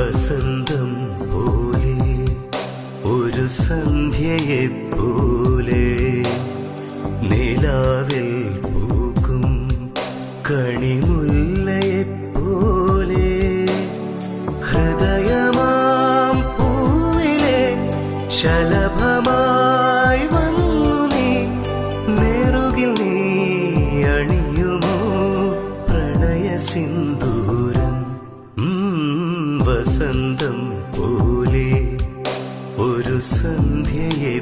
വസന്തം പോലെ ഒരു സന്ധ്യയെപ്പോലെ നിലാവിൽ പൂക്കും കണിമുല്ലയെപ്പോലെ ഹൃദയമാം പൂവിലെ ശലഭമായി വന്നു നീ നെറുകിൽ നീ അണിയുമോ പ്രണയ സിന്ദൂരം വസന്തം പോലെ ഒരു സന്ധ്യയെ